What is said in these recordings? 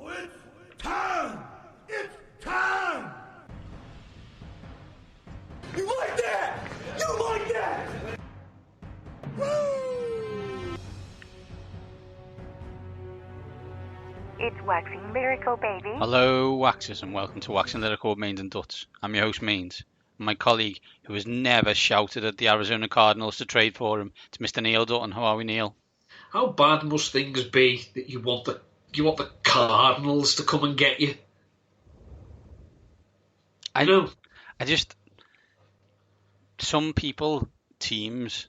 It's time! It's time! You like that? You like that? Woo! It's Waxing Lyrical, baby. Hello, Waxers, and welcome to Waxing Lyrical with Mains and Duts. I'm your host, Mains. And my colleague, who has never shouted at the Arizona Cardinals to trade for him, it's Mr. Neil Dutton. How are we, Neil? How bad must things be that you want the Cardinals to come and get you? I just, some people, teams,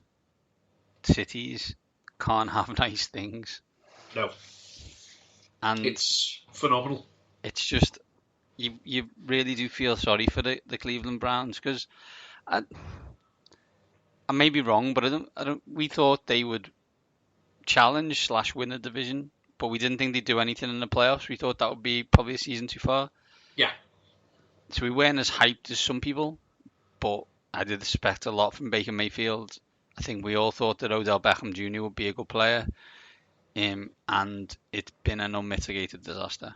cities can't have nice things. No. And it's phenomenal. It's just, you really do feel sorry for the Cleveland Browns, because I may be wrong, but we thought they would challenge/win the division, but we didn't think they'd do anything in the playoffs. We thought that would be probably a season too far. Yeah. So we weren't as hyped as some people, but I did expect a lot from Baker Mayfield. I think we all thought that Odell Beckham Jr. would be a good player, and it's been an unmitigated disaster.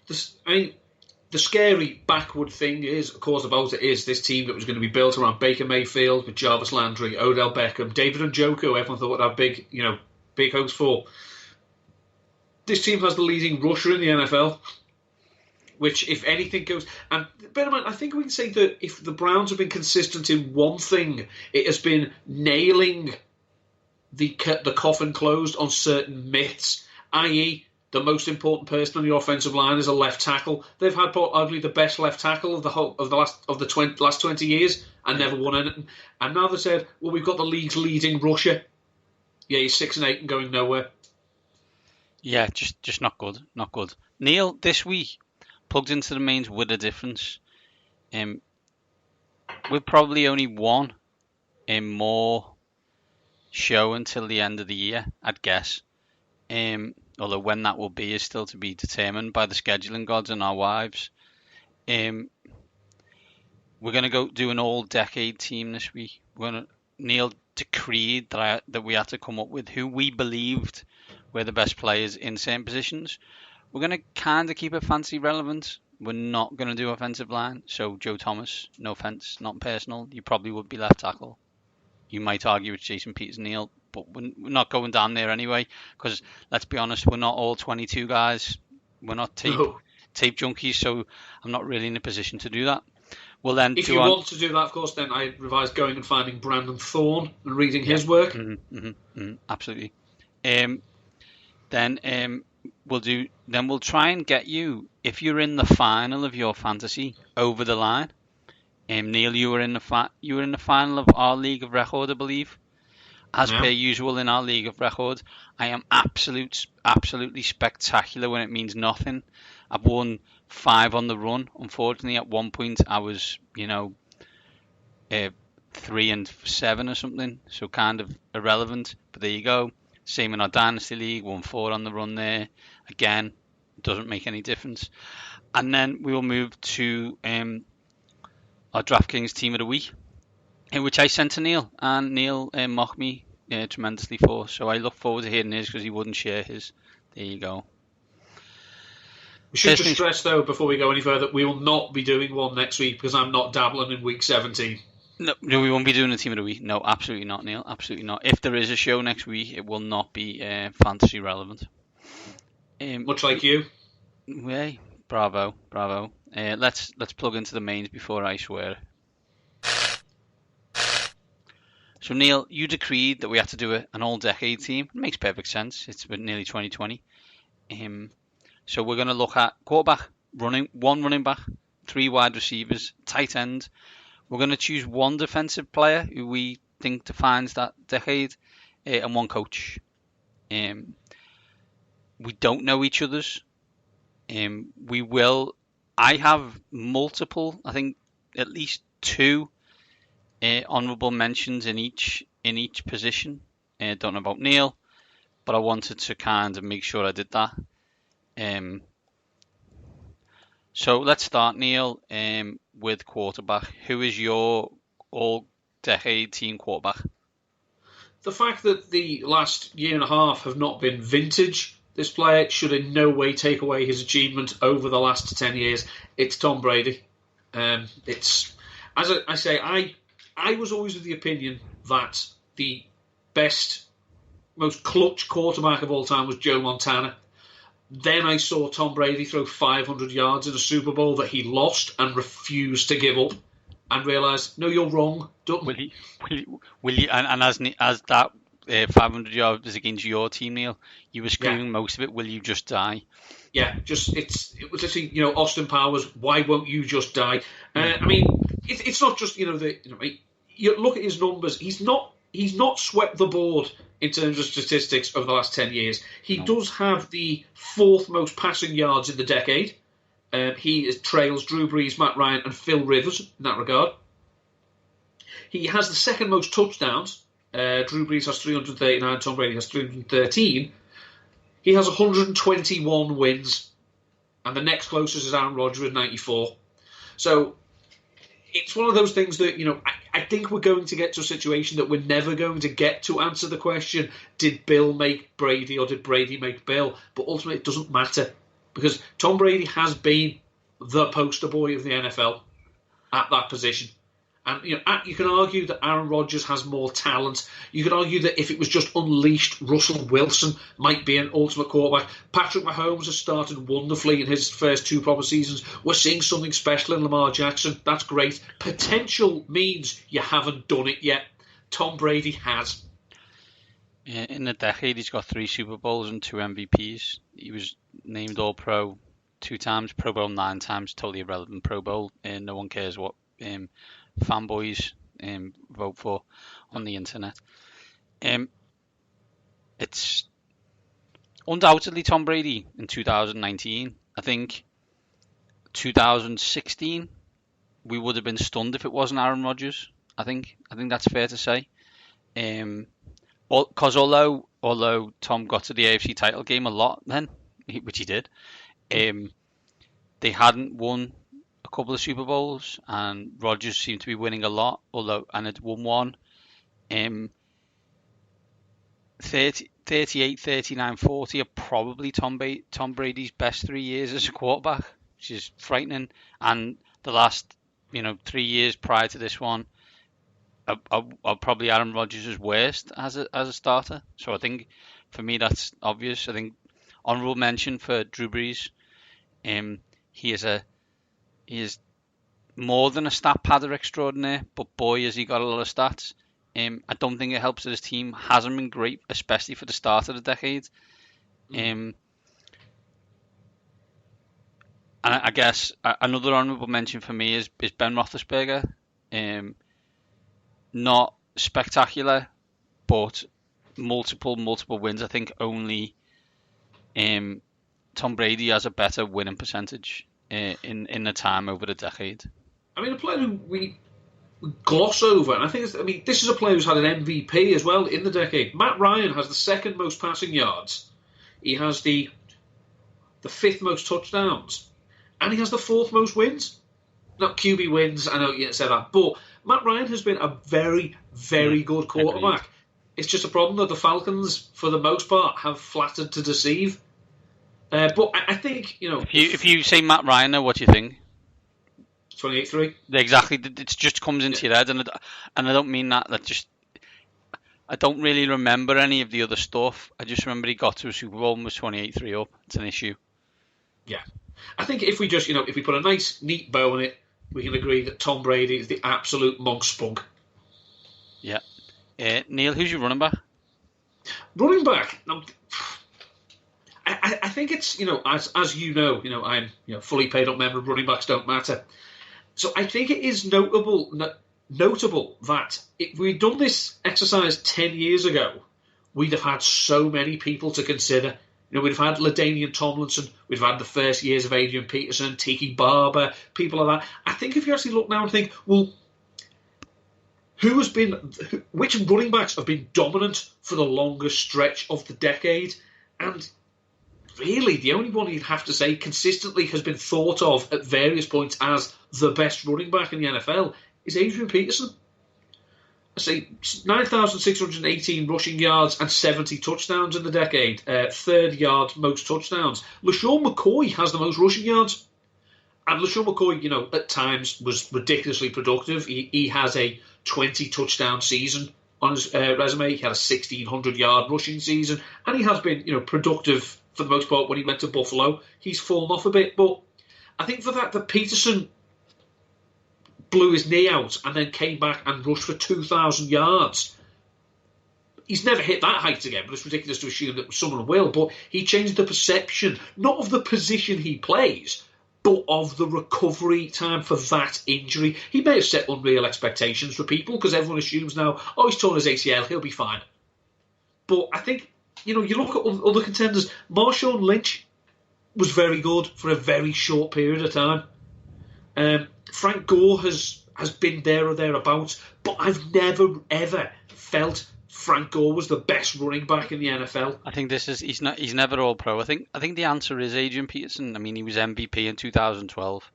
The scary backward thing is, of course, about it is this team that was going to be built around Baker Mayfield with Jarvis Landry, Odell Beckham, David Njoku, everyone thought would have big hopes for. This team has the leading rusher in the NFL, which, if anything, goes... And bear in mind, I think we can say that if the Browns have been consistent in one thing, it has been nailing the coffin closed on certain myths, i.e., the most important person on the offensive line is a left tackle. They've had arguably the best left tackle of the last 20 years and never won anything. And now they said, well, we've got the league's leading rusher. Yeah, he's 6-8 and going nowhere. Yeah, just not good. Not good. Neil, this week, plugged into the mains with a difference. We're probably only one more show until the end of the year, I'd guess. Although when that will be is still to be determined by the scheduling gods and our wives. We're going to go do an all-decade team this week. Neil decreed that we had to come up with who we believed were the best players in certain positions. We're going to kind of keep it fancy relevant. We're not going to do offensive line. So Joe Thomas, no offense, not personal, you probably would be left tackle. You might argue it's Jason Peters, Neil, but we're not going down there anyway, because let's be honest, we're not all 22 guys. We're not tape junkies, so I'm not really in a position to do that. Well, then, if you want to do that, of course, then I advise going and finding Brandon Thorne and reading his work. Absolutely. Then we'll try and get you, if you're in the final of your fantasy, over the line. Neil, you were in the final of our League of Record, I believe. As per usual in our League of Record, I am absolutely spectacular when it means nothing. I've won 5 on the run. Unfortunately, at one point I was, 3-7 or something, so kind of irrelevant. But there you go. Same in our Dynasty League, won 4 on the run there. Again, doesn't make any difference. And then we will move to our DraftKings Team of the Week, which I sent to Neil, and Neil mocked me tremendously for. So I look forward to hearing his, because he wouldn't share his. There you go. We should just stress, though, before we go any further, we will not be doing one next week because I'm not dabbling in week 17. No, we won't be doing a Team of the Week. No, absolutely not, Neil. Absolutely not. If there is a show next week, it will not be fantasy relevant. Much like you. Hey, bravo. Let's plug into the mains before I swear. So, Neil, you decreed that we had to do an all-decade team. It makes perfect sense. It's been nearly 2020. So we're going to look at quarterback, one running back, 3 wide receivers, tight end. We're going to choose one defensive player who we think defines that decade, and one coach. We don't know each other's. I have multiple, I think at least 2 honourable mentions in each position. Don't know about Neil, but I wanted to kind of make sure I did that. So let's start, Neil, with quarterback. Who is your all-decade team quarterback? The fact that the last year and a half have not been vintage this player should in no way take away his achievement over the last 10 years. It's Tom Brady. It's, as I say, I was always of the opinion that the best, most clutch quarterback of all time was Joe Montana. Then I saw Tom Brady throw 500 yards in a Super Bowl that he lost and refused to give up, and realised, no, you're wrong. Dutton. Will he? And as that 500 yards was against your team, Neil, you were screaming most of it. Will you just die? Yeah, it was actually, Austin Powers. Why won't you just die? I mean, it's not just you look at his numbers. He's not swept the board in terms of statistics over the last 10 years. He does have the 4th most passing yards in the decade. He trails Drew Brees, Matt Ryan, and Phil Rivers in that regard. He has the 2nd most touchdowns. Drew Brees has 339, Tom Brady has 313. He has 121 wins, and the next closest is Aaron Rodgers with 94. So it's one of those things that, I think we're going to get to a situation that we're never going to get to answer the question, did Bill make Brady or did Brady make Bill? But ultimately it doesn't matter, because Tom Brady has been the poster boy of the NFL at that position. And you can argue that Aaron Rodgers has more talent. You could argue that if it was just unleashed, Russell Wilson might be an ultimate quarterback. Patrick Mahomes has started wonderfully in his first 2 proper seasons. We're seeing something special in Lamar Jackson. That's great. Potential means you haven't done it yet. Tom Brady has. In a decade, he's got 3 Super Bowls and 2 MVPs. He was named All-Pro 2 times, Pro Bowl 9 times, totally irrelevant Pro Bowl, and no one cares what fanboys vote for on the internet. It's undoubtedly Tom Brady in 2019. I think 2016 we would have been stunned if it wasn't Aaron Rodgers. I think that's fair to say. Because although Tom got to the AFC title game a lot then, which he did, they hadn't won a couple of Super Bowls, and Rodgers seemed to be winning a lot, and had won one. 38, 39, 40 are probably Tom Brady's best 3 years as a quarterback, which is frightening. And the last 3 years prior to this one are probably Aaron Rodgers' worst as a starter. So I think for me that's obvious. I think honourable mention for Drew Brees. He is more than a stat padder extraordinaire, but boy has he got a lot of stats. I don't think it helps that his team hasn't been great, especially for the start of the decade. And I guess another honourable mention for me is Ben Roethlisberger. Not spectacular, but multiple wins. I think only Tom Brady has a better winning percentage in the time over the decade. I mean, a player who we gloss over, and I think this is a player who's had an MVP as well in the decade. Matt Ryan has the 2nd most passing yards. He has the 5th most touchdowns, and he has the 4th most wins. Not QB wins, I know you said that, but Matt Ryan has been a very, very good quarterback. Agreed. It's just a problem that the Falcons, for the most part, have flattered to deceive. But I think, If you say Matt Ryan, now what do you think? 28-3. Exactly. It just comes into your head, and I don't mean that. I don't really remember any of the other stuff. I just remember he got to a Super Bowl and was 28-3 up. It's an issue. Yeah. I think if we just, if we put a nice, neat bow on it, we can agree that Tom Brady is the absolute monk spunk. Yeah. Neil, who's your running back? Running back? I think it's, as you know, I'm fully paid up member of running backs don't matter. So I think it is notable that if we'd done this exercise 10 years ago, we'd have had so many people to consider. We'd have had LaDainian Tomlinson, we'd have had the first years of Adrian Peterson, Tiki Barber, people like that. I think if you actually look now and think, well, which running backs have been dominant for the longest stretch of the decade? And really, the only one you'd have to say consistently has been thought of at various points as the best running back in the NFL is Adrian Peterson. say 9,618 rushing yards and 70 touchdowns in the decade. Third yard most touchdowns. LaShawn McCoy has the most rushing yards. And LaShawn McCoy, at times was ridiculously productive. He has a 20 touchdown season on his resume. He had a 1,600-yard rushing season. And he has been, productive for the most part when he went to Buffalo. He's fallen off a bit. But I think the fact that Peterson blew his knee out and then came back and rushed for 2,000 yards. He's never hit that height again, but it's ridiculous to assume that someone will. But he changed the perception, not of the position he plays, but of the recovery time for that injury. He may have set unreal expectations for people because everyone assumes now, he's torn his ACL, he'll be fine. But I think, you look at other contenders. Marshawn Lynch was very good for a very short period of time. Frank Gore has been there or thereabouts, but I've never, ever felt Frank Gore was the best running back in the NFL. I think he's never all pro. I think the answer is Adrian Peterson. I mean, he was MVP in 2012.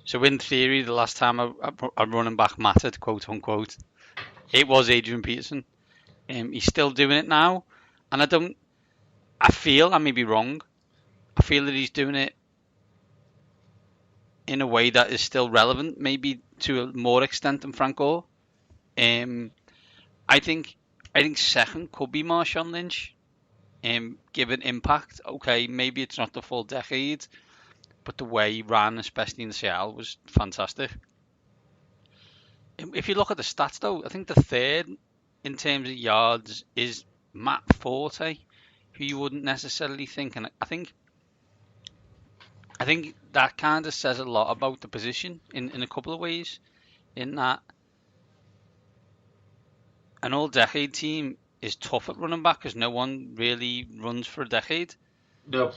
So in theory, the last time a running back mattered, quote unquote, it was Adrian Peterson. He's still doing it now, and I feel, I may be wrong, I feel that he's doing it in a way that is still relevant, maybe to a more extent than Frank Gore. I think second could be Marshawn Lynch, given impact. Okay, maybe it's not the full decade, but the way he ran, especially in Seattle, was fantastic. If you look at the stats, though, I think the third in terms of yards is Matt Forte, who you wouldn't necessarily think. And I think that kind of says a lot about the position in a couple of ways, in that an all-decade team is tough at running back because no one really runs for a decade. No.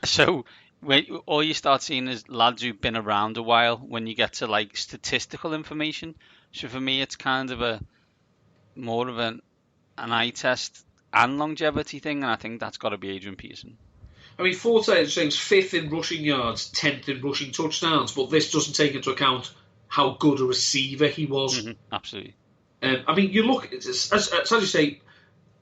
So all you start seeing is lads who've been around a while when you get to like statistical information. So for me, it's kind of more of an eye test and longevity thing, and I think that's got to be Adrian Peterson. I mean, Forte is 5th in rushing yards, 10th in rushing touchdowns, but this doesn't take into account how good a receiver he was. Mm-hmm, absolutely. I mean, you look, as you say,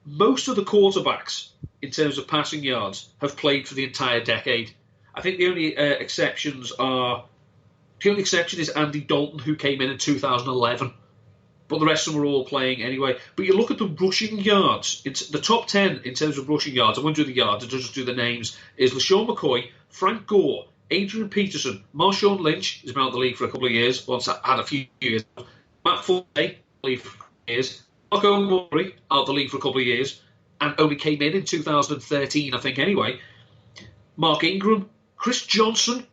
most of the quarterbacks, in terms of passing yards, have played for the entire decade. I think the only exception is Andy Dalton, who came in 2011. But the rest of them are all playing anyway. But you look at the rushing yards. It's the top 10 in terms of rushing yards. I won't do the yards, I'll just do the names. Is LaShawn McCoy, Frank Gore, Adrian Peterson, Marshawn Lynch, who's been out of the league for a couple of years, once I had a few years. Matt Forte, league for a couple of years. Marco Murray, out of the league for a couple of years, and only came in 2013, I think, anyway. Mark Ingram, Chris Johnson,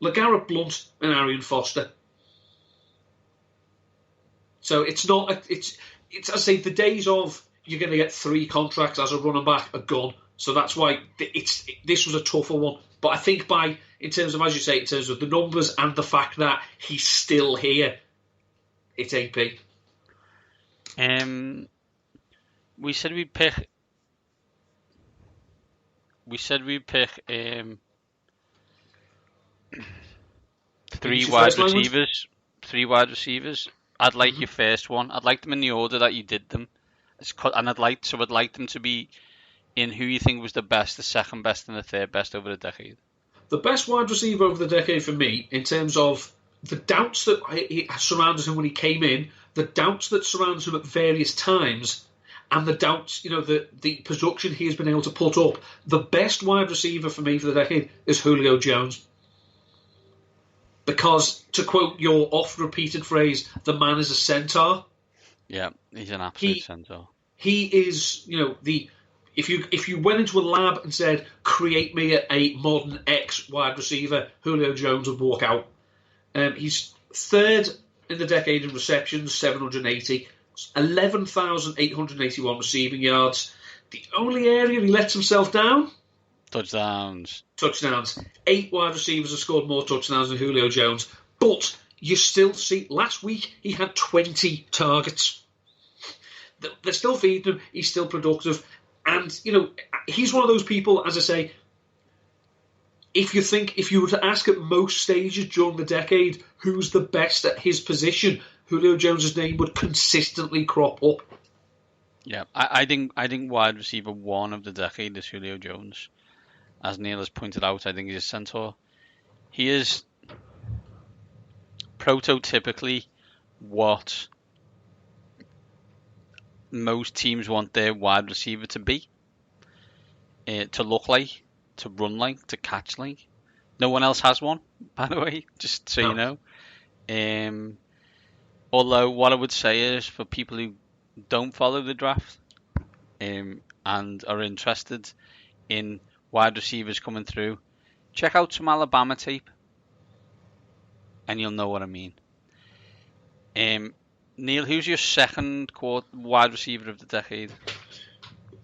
LeGarrette Blount, and Arian Foster. So it's not, it's I say, the days of you're going to get 3 contracts as a running back are gone. So that's why this was a tougher one. But I think in terms of, as you say, in terms of the numbers and the fact that he's still here, it's AP. We said we'd pick 3 wide receivers. 3 wide receivers. I'd like your first one. I'd like them in the order that you did them, and I'd like them to be in who you think was the best, the second best, and the third best over the decade. The best wide receiver over the decade for me, in terms of the doubts that surrounded him when he came in, the doubts that surrounded him at various times, and the doubts, the production he has been able to put up. The best wide receiver for me for the decade is Julio Jones. Because, to quote your oft-repeated phrase, the man is a centaur. Yeah, he's an absolute centaur. He is, if you went into a lab and said, create me a modern X wide receiver, Julio Jones would walk out. He's third in the decade in receptions, 780, 11,881 receiving yards. The only area he lets himself down? Touchdowns. 8 wide receivers have scored more touchdowns than Julio Jones. But you still see, last week he had 20 targets. They're still feeding him. He's still productive. And, he's one of those people, as I say, if you were to ask at most stages during the decade who's the best at his position, Julio Jones' name would consistently crop up. Yeah, I think wide receiver 1 of the decade is Julio Jones. As Neil has pointed out, I think he's a centaur. He is prototypically what most teams want their wide receiver to be, to look like, to run like, to catch like. No one else has one, by the way, just so you know. Although what I would say is, for people who don't follow the draft and are interested in wide receivers coming through, check out some Alabama tape and you'll know what I mean. Neil, who's your second wide receiver of the decade?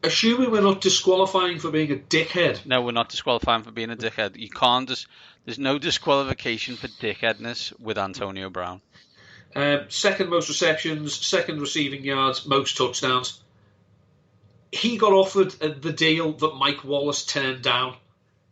Assuming we're not disqualifying for being a dickhead. No, we're not disqualifying for being a dickhead. You can't there's no disqualification for dickheadness with Antonio Brown. Second most receptions, second receiving yards, most touchdowns. He got offered the deal that Mike Wallace turned down,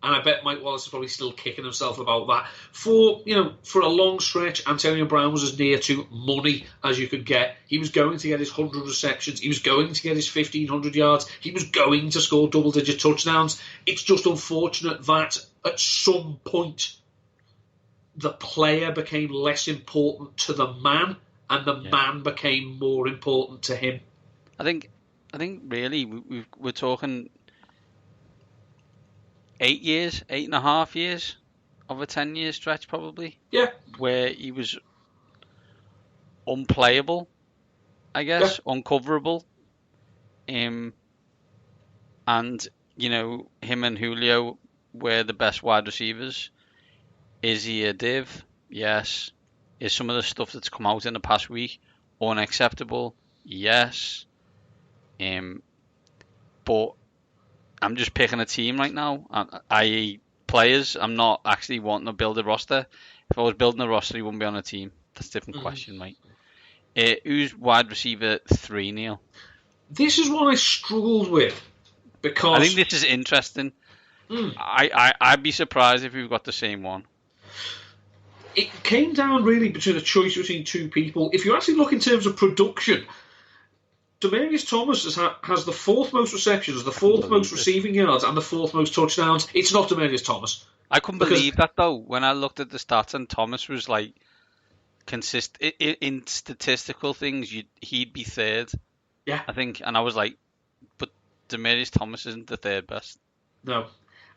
and I bet Mike Wallace is probably still kicking himself about that. For a long stretch, Antonio Brown was as near to money as you could get. He was going to get his 100 receptions. He was going to get his 1,500 yards. He was going to score double-digit touchdowns. It's just unfortunate that at some point the player became less important to the man, and the man became more important to him. I think really we're talking 8.5 years of a 10-year stretch, probably. Yeah. Where he was unplayable, I guess, uncoverable. And him and Julio were the best wide receivers. Is he a div? Yes. Is some of the stuff that's come out in the past week unacceptable? Yes. But I'm just picking a team right now, i.e. players. I'm not actually wanting to build a roster. If I was building a roster, he wouldn't be on a team. That's a different question, mate. Who's wide receiver 3, Neil? This is one I struggled with, because I think this is interesting. I'd be surprised if we've got the same one. It came down really between a choice between two people. If you actually look in terms of production, Demaryius Thomas has the 4th most receptions, the 4th most receiving yards, and the 4th most touchdowns. It's not Demaryius Thomas. I couldn't believe that, though, when I looked at the stats, and Thomas was like consistent in statistical things. He'd be 3rd, I think, and I was like, but Demaryius Thomas isn't the 3rd best. No,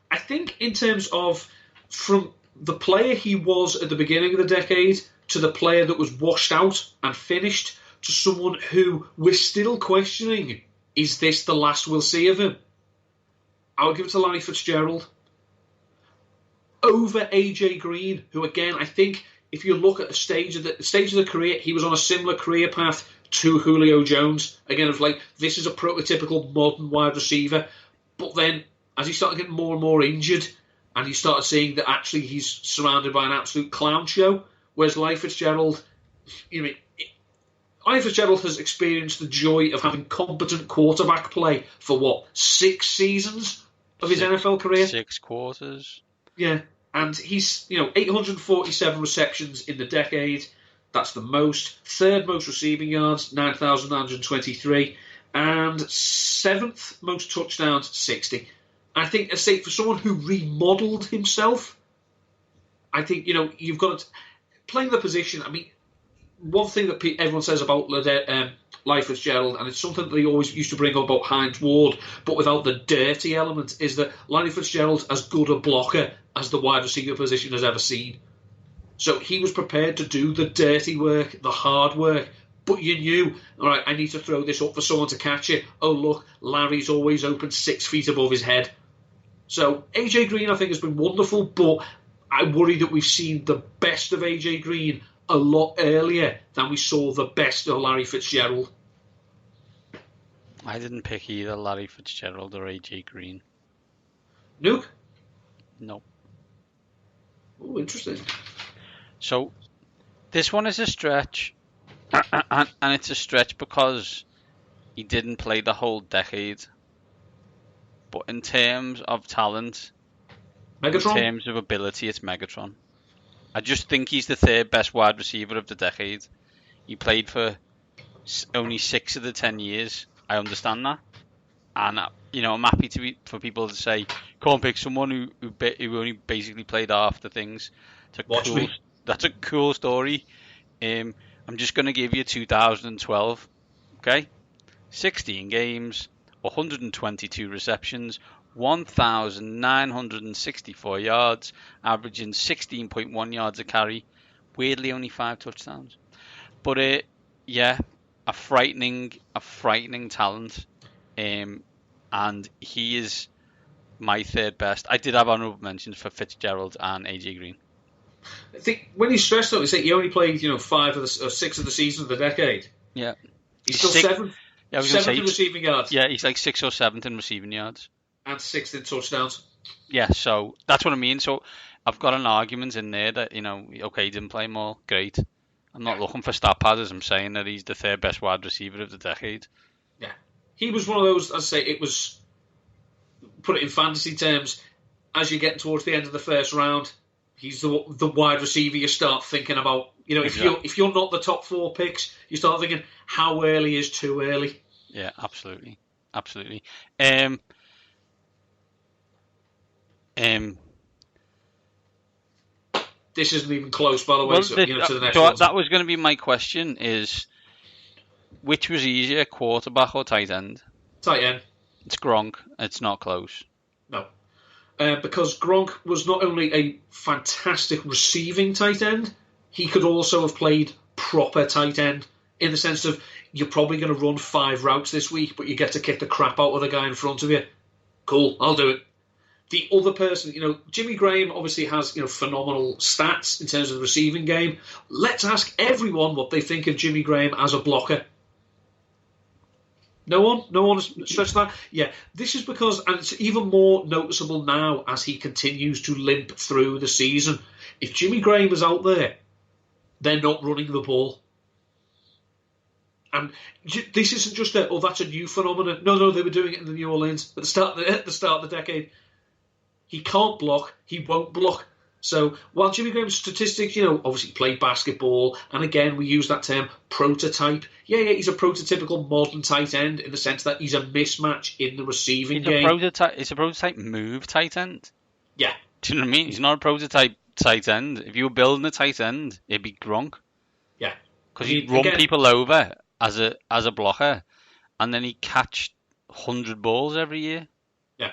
I think in terms of from the player he was at the beginning of the decade to the player that was washed out and finished, to someone who we're still questioning, is this the last we'll see of him? I would give it to Larry Fitzgerald. Over AJ Green, who again, I think if you look at the stage of the career, he was on a similar career path to Julio Jones. Again, of like, this is a prototypical modern wide receiver. But then, as he started getting more and more injured, and you started seeing that actually he's surrounded by an absolute clown show, whereas Larry Fitzgerald, Larry Fitzgerald has experienced the joy of having competent quarterback play for 6 seasons of his NFL career? 6 quarters. Yeah, and he's 847 receptions in the decade. That's the most. 3rd most receiving yards, 9,923, and 7th most touchdowns, 60. I think, for someone who remodelled himself, I think you've got to playing the position. I mean, one thing that everyone says about Larry Fitzgerald, and it's something that they always used to bring up about Hines Ward, but without the dirty element, is that Larry Fitzgerald's as good a blocker as the wide receiver position has ever seen. So he was prepared to do the dirty work, the hard work, but you knew, all right, I need to throw this up for someone to catch it. Oh, look, Larry's always open 6 feet above his head. So AJ Green, I think, has been wonderful, but I worry that we've seen the best of AJ Green a lot earlier than we saw the best of Larry Fitzgerald. I didn't pick either Larry Fitzgerald or AJ Green. Nuke? No. Oh, interesting. So, this one is a stretch, and it's a stretch because he didn't play the whole decade. But in terms of talent, Megatron? In terms of ability, it's Megatron. I just think he's the 3rd best wide receiver of the decade. He played for only 6 of the 10 years. I understand that, and I'm happy for people to say, can't pick someone who only basically played half the things. That's a cool story. I'm just going to give you 2012. Okay, 16 games, 122 receptions, 1,964 yards, averaging 16.1 yards a carry. Weirdly, only 5 touchdowns. But a frightening talent. And he is my third best. I did have honourable mentions for Fitzgerald and AJ Green. I think when he's stressed out, he only played 5 or 6 of the seasons of the decade. Yeah, he's still 7th. Yeah, seventh in receiving yards. Yeah, he's like 6th or 7th in receiving yards. And 6th in touchdowns. Yeah, so that's what I mean. So I've got an argument in there that, okay, he didn't play more. Great. I'm not looking for stat padders. I'm saying that he's the third best wide receiver of the decade. Yeah. He was one of those, as I say, it was, put it in fantasy terms, as you're getting towards the end of the first round, he's the wide receiver you start thinking about. Exactly. If you're not the top 4 picks, you start thinking, how early is too early? Yeah, absolutely. This isn't even close, by the way. To the next one. That was going to be my question: is which was easier, quarterback or tight end? Tight end. It's Gronk. It's not close. No, because Gronk was not only a fantastic receiving tight end, he could also have played proper tight end in the sense of you're probably going to run 5 routes this week, but you get to kick the crap out of the guy in front of you. Cool, I'll do it. The other person, Jimmy Graham obviously has, phenomenal stats in terms of the receiving game. Let's ask everyone what they think of Jimmy Graham as a blocker. No one has stressed that? Yeah, this is because, and it's even more noticeable now as he continues to limp through the season. If Jimmy Graham is out there, they're not running the ball. And this isn't just that's a new phenomenon. No, they were doing it in the New Orleans at the start of the decade. He can't block. He won't block. So while Jimmy Graham's statistics, obviously played basketball, and again we use that term prototype. Yeah, he's a prototypical modern tight end in the sense that he's a mismatch in the receiving game. It's a prototype move tight end. Yeah. Do you know what I mean? He's not a prototype tight end. If you were building a tight end, it'd be Gronk. Yeah. Because he'd run people over as a blocker, and then he'd catch 100 balls every year. Yeah.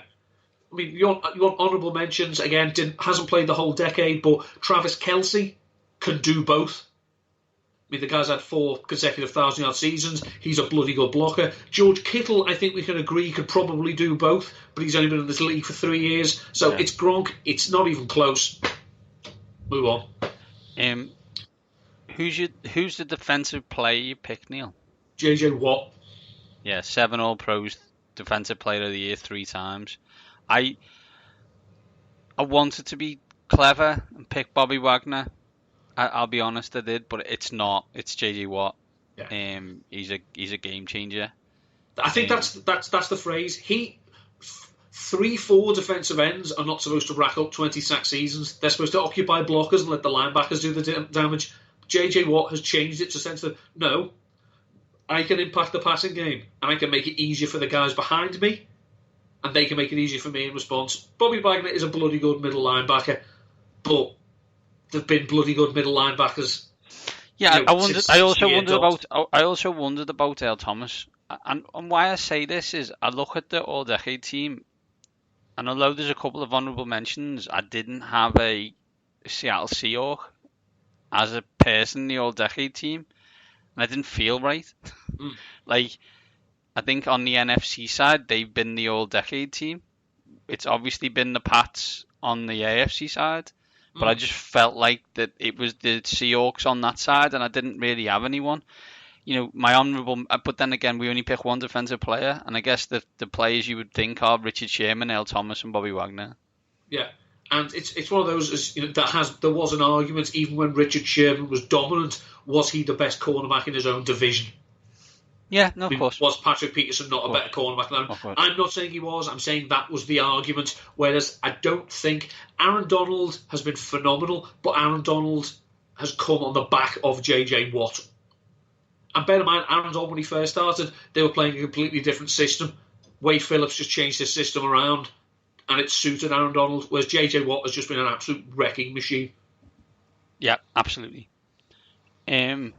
I mean, you want honourable mentions, again, hasn't played the whole decade, but Travis Kelce can do both. I mean, the guy's had 4 consecutive 1,000-yard seasons. He's a bloody good blocker. George Kittle, I think we can agree, could probably do both, but he's only been in this league for 3 years. So It's Gronk. It's not even close. Move on. Who's the defensive player you pick, Neil? JJ Watt. Yeah, 7 All-Pros, Defensive Player of the Year 3 times. I wanted to be clever and pick Bobby Wagner. I'll be honest, I did, but it's not. It's JJ Watt. Yeah. He's a game changer. I think that's the phrase. 3-4 defensive ends are not supposed to rack up 20 sack seasons. They're supposed to occupy blockers and let the linebackers do the damage. JJ Watt has changed it to the sense that, no, I can impact the passing game and I can make it easier for the guys behind me and they can make it easier for me in response. Bobby Wagner is a bloody good middle linebacker, but there've been bloody good middle linebackers. Yeah, I also wondered about Earl Thomas. And why I say this is I look at the all-decade team, and although there's a couple of honourable mentions, I didn't have a Seattle Seahawk as a person in the all-decade team, and I didn't feel right. Like, I think on the NFC side, they've been the all-decade team. It's obviously been the Pats on the AFC side, but I just felt like that it was the Seahawks on that side, and I didn't really have anyone. My honourable, but then again, we only pick one defensive player, and I guess the players you would think are Richard Sherman, Earl Thomas, and Bobby Wagner. Yeah, and it's one of those there was an argument even when Richard Sherman was dominant. Was he the best cornerback in his own division? Yeah, no, of course. Was Patrick Peterson not a better cornerback than him? I'm not saying he was. I'm saying that was the argument. Whereas I don't think Aaron Donald has been phenomenal, but Aaron Donald has come on the back of JJ Watt. And bear in mind, Aaron Donald, when he first started, they were playing a completely different system. Wade Phillips just changed his system around, and it suited Aaron Donald, whereas J.J. Watt has just been an absolute wrecking machine. Yeah, absolutely. Who's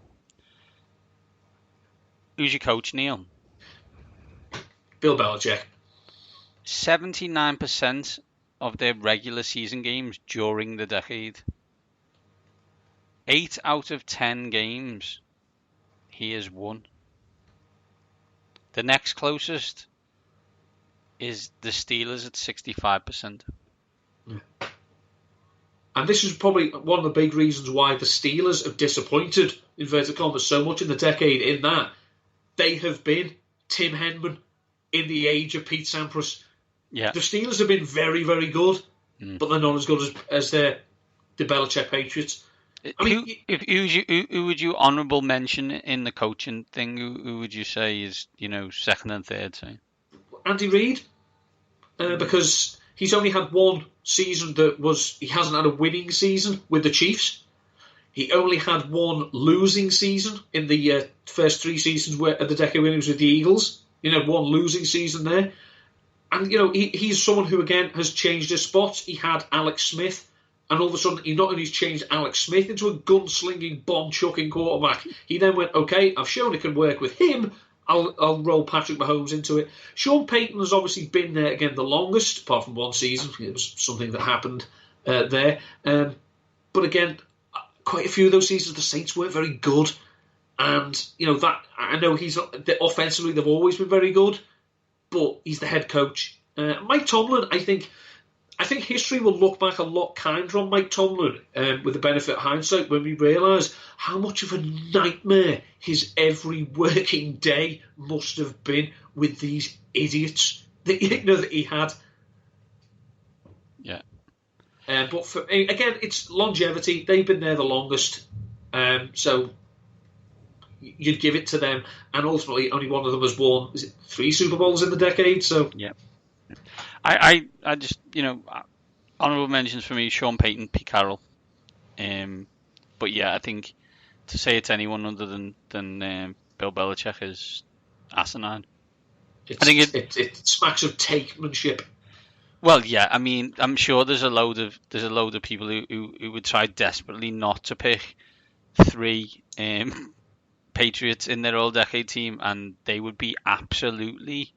your coach, Neil? Bill Belichick. 79% of their regular season games during the decade. 8 out of 10 games he has won. The next closest is the Steelers at 65%. And this is probably one of the big reasons why the Steelers have disappointed, inverted commas, so much in the decade, in that they have been Tim Henman in the age of Pete Sampras. Yeah. The Steelers have been very, very good, but they're not as good as the Belichick Patriots. I mean, who would you honourable mention in the coaching thing? Who would you say is, second and third? Say? Andy Reid, because he's only had one season he hasn't had a winning season with the Chiefs. He only had one losing season in the first 3 seasons of the decade when he was with the Eagles. One losing season there. And, he's someone who, again, has changed his spots. He had Alex Smith, and all of a sudden, he not only changed Alex Smith into a gunslinging, bomb-chucking quarterback, he then went, okay, I've shown it can work with him, I'll roll Patrick Mahomes into it. Sean Payton has obviously been there, again, the longest, apart from one season. It was something that happened there. But again, quite a few of those seasons, the Saints weren't very good. And, that I know offensively, they've always been very good, but he's the head coach. Mike Tomlin, I think history will look back a lot kinder on Mike Tomlin with the benefit of hindsight when we realise how much of a nightmare his every working day must have been with these idiots that he had. Yeah. But again, it's longevity. They've been there the longest. So you'd give it to them. And ultimately, only one of them has won, is it 3 Super Bowls in the decade? So yeah. I just, honourable mentions for me, Sean Payton, Pete Carroll. But yeah, I think to say it's anyone other than Bill Belichick is asinine. I think it smacks of takemanship. Well, yeah, I mean, I'm sure there's a load of people who would try desperately not to pick 3 Patriots in their all-decade team, and they would be absolutely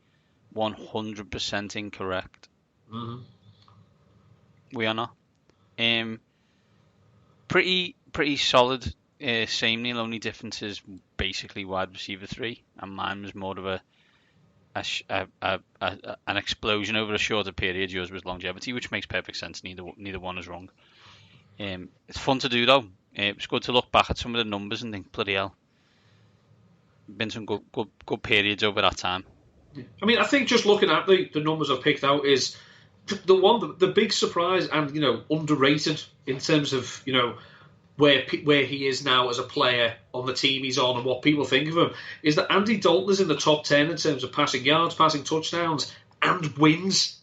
100% incorrect. Mm-hmm. We are not. Pretty solid. Same Neil. Only difference is basically wide receiver 3, and mine was more of an explosion over a shorter period. Yours was longevity, which makes perfect sense. Neither one is wrong. It's fun to do though. It's good to look back at some of the numbers and think, bloody hell, been some good periods over that time. I mean, I think just looking at the numbers I've picked out is the big surprise and underrated in terms of where he is now as a player on the team he's on and what people think of him is that Andy Dalton is in the top 10 in terms of passing yards, passing touchdowns, and wins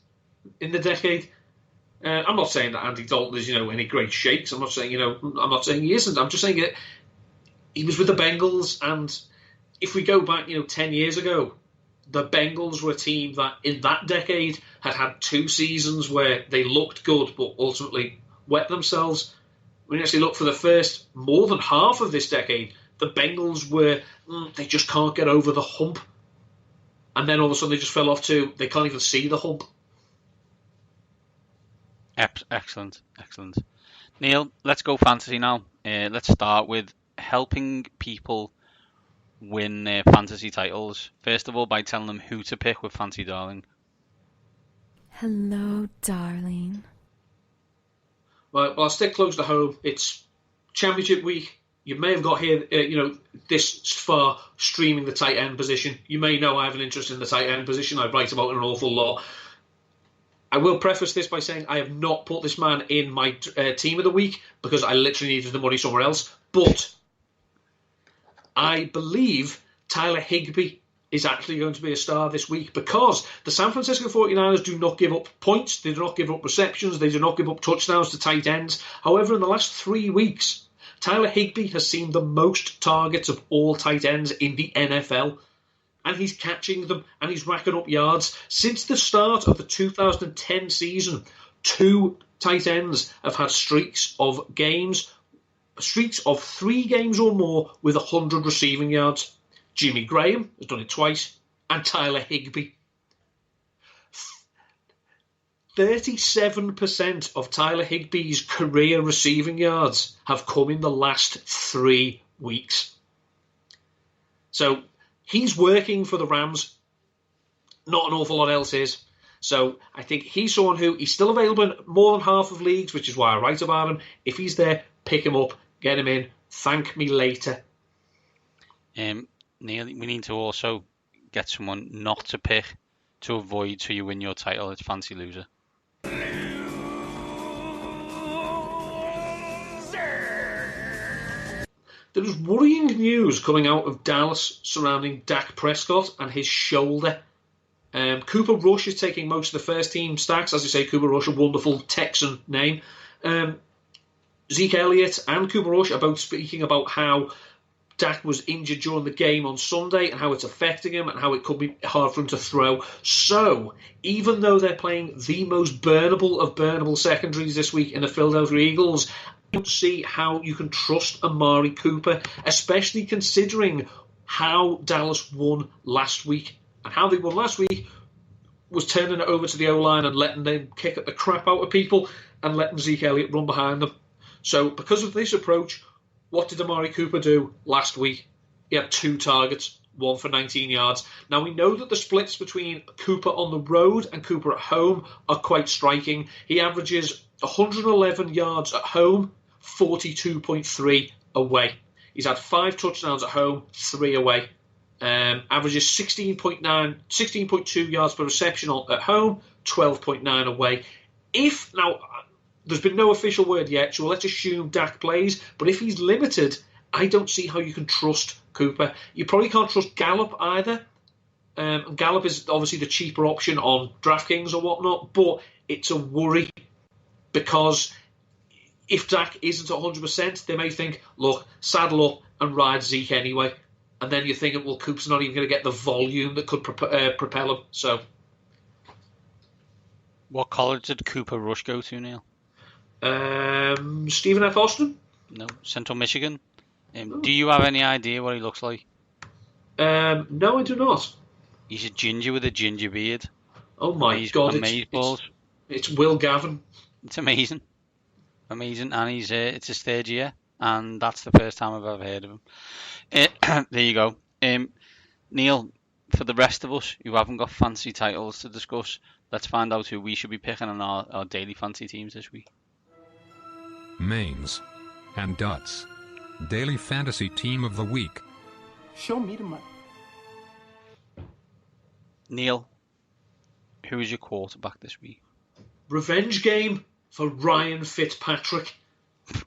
in the decade. I'm not saying that Andy Dalton is in any great shakes. I'm not saying he isn't. I'm just saying that he was with the Bengals, and if we go back 10 years ago, the Bengals were a team that in that decade had 2 seasons where they looked good but ultimately wet themselves. When you actually look for the first more than half of this decade, the Bengals they just can't get over the hump. And then all of a sudden they just fell off to they can't even see the hump. Excellent. Neil, let's go fantasy now. Let's start with helping people win their fantasy titles. First of all, by telling them who to pick with Fancy Darling. Hello, darling. Well, I'll stick close to home. It's Championship week. You may have got here, this far streaming the tight end position. You may know I have an interest in the tight end position. I write about it an awful lot. I will preface this by saying I have not put this man in my team of the week because I literally needed the money somewhere else. But I believe Tyler Higbee is actually going to be a star this week because the San Francisco 49ers do not give up points, they do not give up receptions, they do not give up touchdowns to tight ends. However, in the last 3 weeks, Tyler Higbee has seen the most targets of all tight ends in the NFL, and he's catching them and he's racking up yards. Since the start of the 2010 season, 2 tight ends have had streaks of 3 games or more with 100 receiving yards. Jimmy Graham has done it twice, and Tyler Higbee. 37% of Tyler Higbee's career receiving yards have come in the last 3 weeks. So he's working for the Rams. Not an awful lot else is. So I think he's someone who he's still available in more than half of leagues, which is why I write about him. If he's there, pick him up, get him in. Thank me later. Neil, we need to also get someone not to pick to avoid so you win your title. It's Fancy Loser. There is worrying news coming out of Dallas surrounding Dak Prescott and his shoulder. Cooper Rush is taking most of the first team stacks. As you say, Cooper Rush, a wonderful Texan name. Zeke Elliott and Cooper Rush are both speaking about how Dak was injured during the game on Sunday and how it's affecting him and how it could be hard for him to throw. So, even though they're playing the most burnable of burnable secondaries this week in the Philadelphia Eagles, I don't see how you can trust Amari Cooper, especially considering how Dallas won last week. And how they won last week was turning it over to the O-line and letting them kick at the crap out of people and letting Zeke Elliott run behind them. So, because of this approach, what did Amari Cooper do last week? He had 2 targets, 1 for 19 yards. Now, we know that the splits between Cooper on the road and Cooper at home are quite striking. He averages 111 yards at home, 42.3 away. He's had 5 touchdowns at home, 3 away. Averages 16.2 yards per reception at home, 12.9 away. Now, there's been no official word yet, so let's assume Dak plays. But if he's limited, I don't see how you can trust Cooper. You probably can't trust Gallup either. Gallup is obviously the cheaper option on DraftKings or whatnot, but it's a worry because if Dak isn't 100%, they may think, look, saddle up and ride Zeke anyway. And then you're thinking, well, Cooper's not even going to get the volume that could propel him. So, what college did Cooper Rush go to, Neil? Stephen F. Austin? No, Central Michigan. Do you have any idea what he looks like? No, I do not. He's a ginger with a ginger beard. Oh my God! It's Will Gavin. It's amazing, and he's it's his 3rd year, and that's the first time I've ever heard of him. There you go. Neil, for the rest of us who haven't got fancy titles to discuss, let's find out who we should be picking on our daily fancy teams this week. Mains and Dutt's Daily Fantasy Team of the Week. Show me the money. Neil, who is your quarterback this week? Revenge game for Ryan Fitzpatrick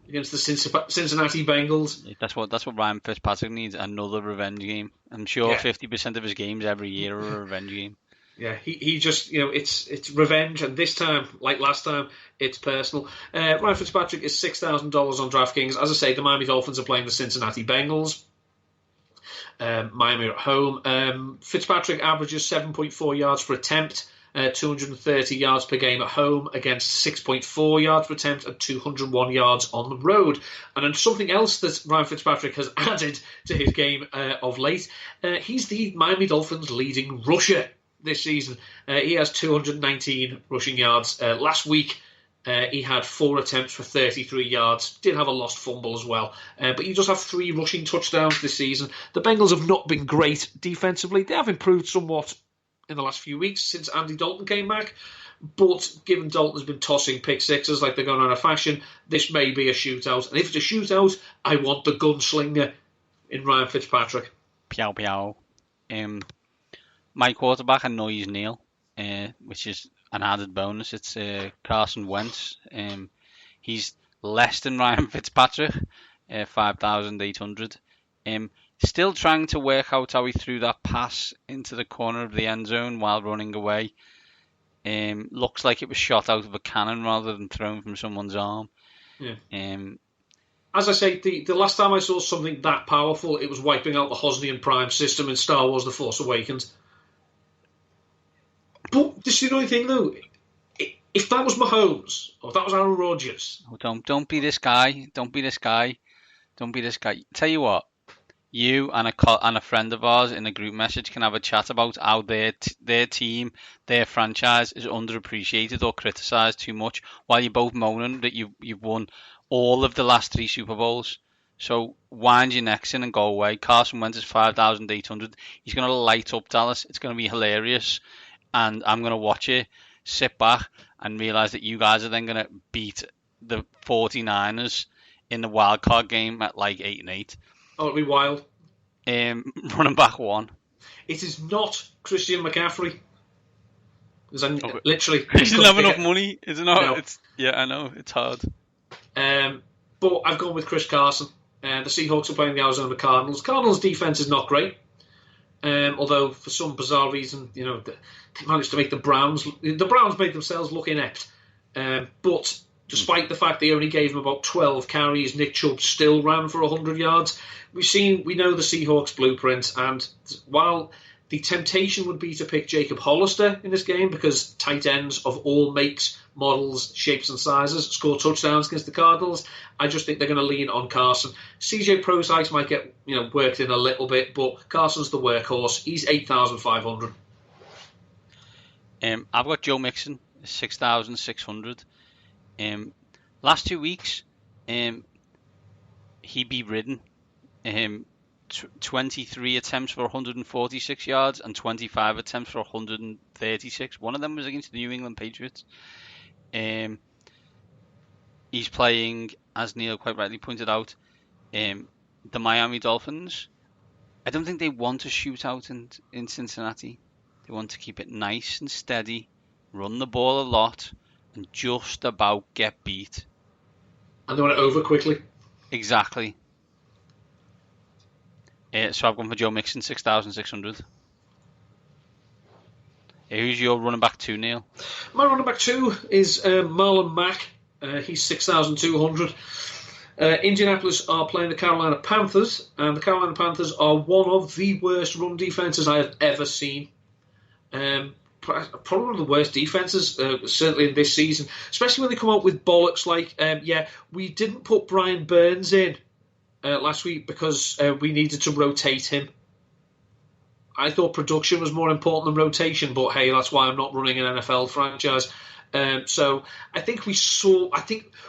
against the Cincinnati Bengals. That's what Ryan Fitzpatrick needs, another revenge game. I'm sure 50% of his games every year are a revenge game. Yeah, he just, it's revenge, and this time, like last time, it's personal. Ryan Fitzpatrick is $6,000 on DraftKings. As I say, the Miami Dolphins are playing the Cincinnati Bengals. Miami are at home. Fitzpatrick averages 7.4 yards per attempt, 230 yards per game at home against 6.4 yards per attempt and 201 yards on the road. And then something else that Ryan Fitzpatrick has added to his game of late, he's the Miami Dolphins' leading rusher this season. He has 219 rushing yards. Last week, he had 4 attempts for 33 yards. Did have a lost fumble as well. But he does have 3 rushing touchdowns this season. The Bengals have not been great defensively. They have improved somewhat in the last few weeks since Andy Dalton came back. But given Dalton has been tossing pick sixes like they're going out of fashion, this may be a shootout. And if it's a shootout, I want the gunslinger in Ryan Fitzpatrick. Piao piao. My quarterback annoys Neil, which is an added bonus. It's Carson Wentz. He's less than Ryan Fitzpatrick, 5,800. Still trying to work out how he threw that pass into the corner of the end zone while running away. Looks like it was shot out of a cannon rather than thrown from someone's arm. Yeah. as I say, the last time I saw something that powerful, it was wiping out the Hosnian Prime system in Star Wars The Force Awakens. But this is the only thing, though. If that was Mahomes, or if that was Aaron Rodgers... Oh, don't be this guy. Don't be this guy. Don't be this guy. Tell you what. You and a friend of ours in a group message can have a chat about how their team, their franchise is underappreciated or criticised too much, while you're both moaning that you've won all of the last 3 Super Bowls. So wind your necks in and go away. Carson Wentz is 5,800. He's going to light up Dallas. It's going to be hilarious, and I'm going to watch it, sit back, and realise that you guys are then going to beat the 49ers in the wild card game at like 8-8. Oh, it'll be wild. Running back 1. It is not Christian McCaffrey. Literally, he doesn't have enough money, is it not? No. Yeah, I know, it's hard. But I've gone with Chris Carson. The Seahawks are playing the Arizona Cardinals. Cardinals' defense is not great, although for some bizarre reason, they managed to make the Browns. The Browns made themselves look inept, but. Despite the fact they only gave him about 12 carries, Nick Chubb still ran for 100 yards. We know the Seahawks blueprint, and while the temptation would be to pick Jacob Hollister in this game because tight ends of all makes, models, shapes and sizes score touchdowns against the Cardinals, I just think they're going to lean on Carson. CJ Prosise might get worked in a little bit, but Carson's the workhorse. He's 8,500. I've got Joe Mixon, 6,600. Last 2 weeks, he beat Ridden. 23 attempts for 146 yards and 25 attempts for 136. One of them was against the New England Patriots. He's playing, as Neil quite rightly pointed out, the Miami Dolphins. I don't think they want to shoot out in Cincinnati. They want to keep it nice and steady, run the ball a lot, and just about get beat. And they want it over quickly. Exactly. So I've gone for Joe Mixon, 6,600. Who's your running back 2, Neil? My running back 2 is Marlon Mack. He's 6,200. Indianapolis are playing the Carolina Panthers, and the Carolina Panthers are one of the worst run defenses I have ever seen. Probably one of the worst defenses, certainly in this season, especially when they come out with bollocks like, we didn't put Brian Burns in last week because we needed to rotate him. I thought production was more important than rotation, but hey, that's why I'm not running an NFL franchise. So I think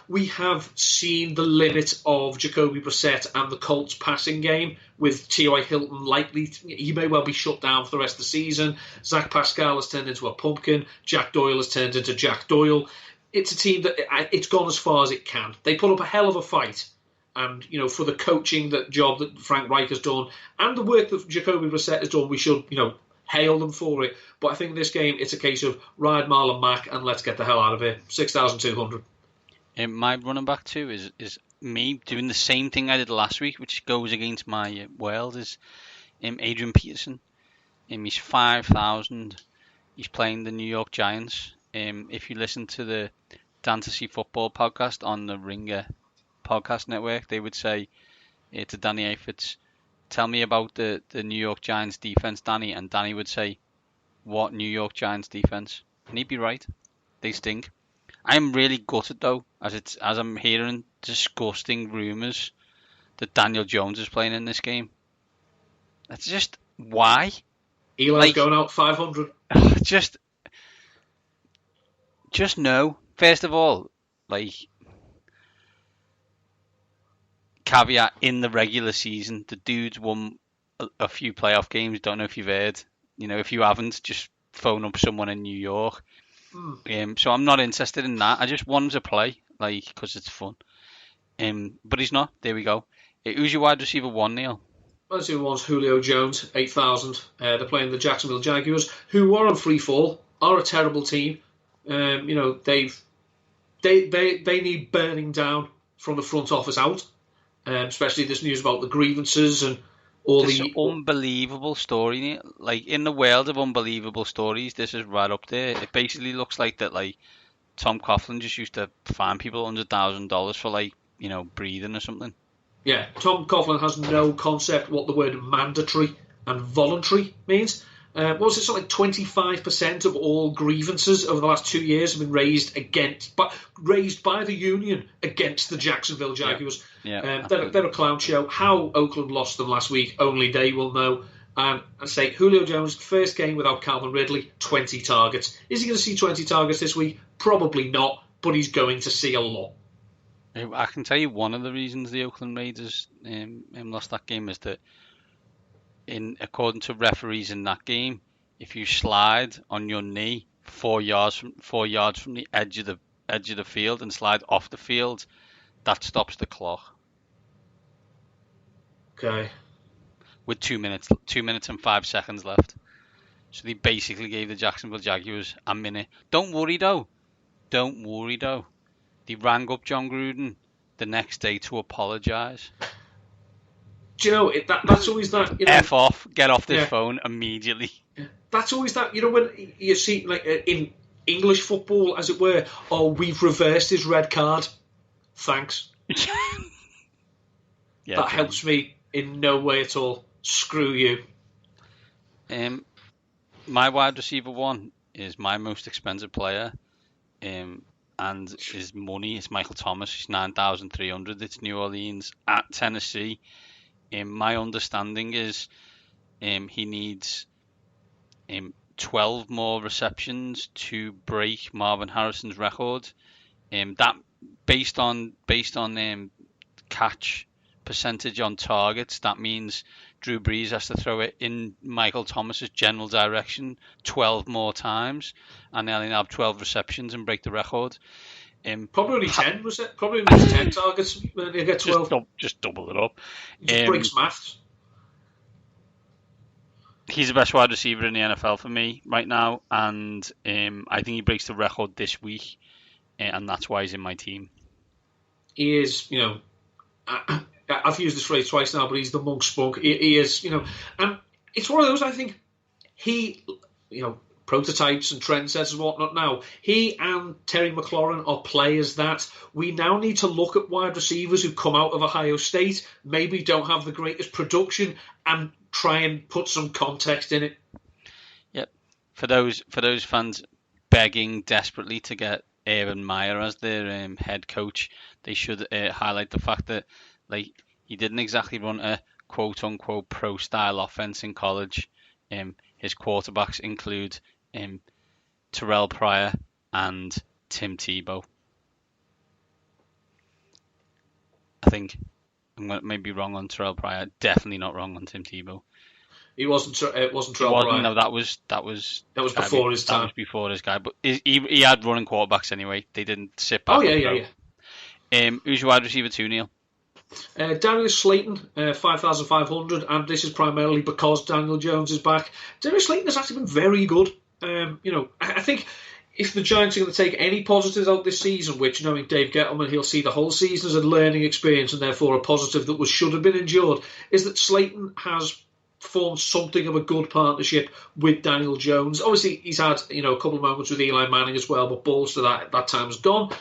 we have seen the limit of Jacoby Brissett and the Colts passing game, with T.Y. Hilton likely, he may well be shut down for the rest of the season. Zach Pascal has turned into a pumpkin. Jack Doyle has turned into Jack Doyle. It's a team that it's gone as far as it can. They put up a hell of a fight. And, for the coaching job that Frank Reich has done and the work that Jacoby Brissett has done, we should, hail them for it. But I think in this game, it's a case of ride Marlon Mack and let's get the hell out of here. 6,200. My running back 2 is me doing the same thing I did last week, which goes against my world, is Adrian Peterson. He's 5,000. He's playing the New York Giants. If you listen to the Fantasy Football podcast on the Ringer podcast network, they would say to Danny Aifitz, tell me about the New York Giants defense, Danny. And Danny would say, what New York Giants defense? And he'd be right. They stink. I'm really gutted though, as I'm hearing disgusting rumours that Daniel Jones is playing in this game. That's just why. Eli's going out 500. Just no. First of all, caveat, in the regular season, the dude's won a few playoff games. Don't know if you've heard. If you haven't, just phone up someone in New York. So I'm not interested in that. I just want him to play, because it's fun. But he's not. There we go. Who's your wide receiver 1, Neil? Wide receiver 1's Julio Jones, 8,000. They're playing the Jacksonville Jaguars, who are on free fall, are a terrible team. They need burning down from the front office out. Especially this news about the grievances and all this the unbelievable story. In the world of unbelievable stories, this is right up there. It basically looks like that. Tom Coughlin just used to fine people $100,000 for breathing or something. Yeah, Tom Coughlin has no concept what the word mandatory and voluntary means. What was it? Something like 25% of all grievances over the last 2 years have been raised by the union against the Jacksonville Jaguars. They're a clown show. How Oakland lost them last week, only they will know. And I say Julio Jones, first game without Calvin Ridley, 20 targets. Is he going to see 20 targets this week? Probably not, but he's going to see a lot. I can tell you one of the reasons the Oakland Raiders lost that game is that, according to referees in that game, if you slide on your knee 4 yards from the edge of the field and slide off the field, that stops the clock. Okay. With 2 minutes and 5 seconds left. So they basically gave the Jacksonville Jaguars a minute. Don't worry though. They rang up John Gruden the next day to apologise. Do you know, that's always that... F off, get off this phone immediately. That's always that, when you see, like, in English football, as it were, we've reversed his red card. Thanks. That helps me in no way at all. Screw you. My wide receiver one is my most expensive player. And his money is Michael Thomas. He's 9,300. It's New Orleans at Tennessee. My understanding is he needs 12 more receptions to break Marvin Harrison's record. That based on catch percentage on targets, that means Drew Brees has to throw it in Michael Thomas's general direction 12 more times, and they'll have 12 receptions and break the record. Probably only 10, was it? Probably only 10 targets. They get 12. Just double it up. Just breaks maths. He's the best wide receiver in the NFL for me right now, and I think he breaks the record this week, and that's why he's in my team. He is, I've used this phrase twice now, but he's the monk spunk. He is, and it's one of those, I think, he, prototypes and trendsetters and whatnot now. He and Terry McLaurin are players that we now need to look at wide receivers who come out of Ohio State, maybe don't have the greatest production, and try and put some context in it. Yep. For those fans begging desperately to get Aaron Meyer as their head coach, they should highlight the fact that he didn't exactly run a quote-unquote pro-style offense in college. His quarterbacks include Terrell Pryor and Tim Tebow. I think I'm going to maybe wrong on Terrell Pryor. Definitely not wrong on Tim Tebow. It wasn't Terrell Pryor. No, that was before his time. That was before his guy. But he had running quarterbacks anyway. They didn't sit back. Oh yeah. Who's your wide receiver two, Neil? Darius Slayton, 5,500, and this is primarily because Daniel Jones is back. Darius Slayton has actually been very good. I think if the Giants are going to take any positives out this season, which knowing Dave Gettleman, he'll see the whole season as a learning experience and therefore a positive that should have been endured, is that Slayton has formed something of a good partnership with Daniel Jones. Obviously, he's had a couple of moments with Eli Manning as well, but balls to that time's gone.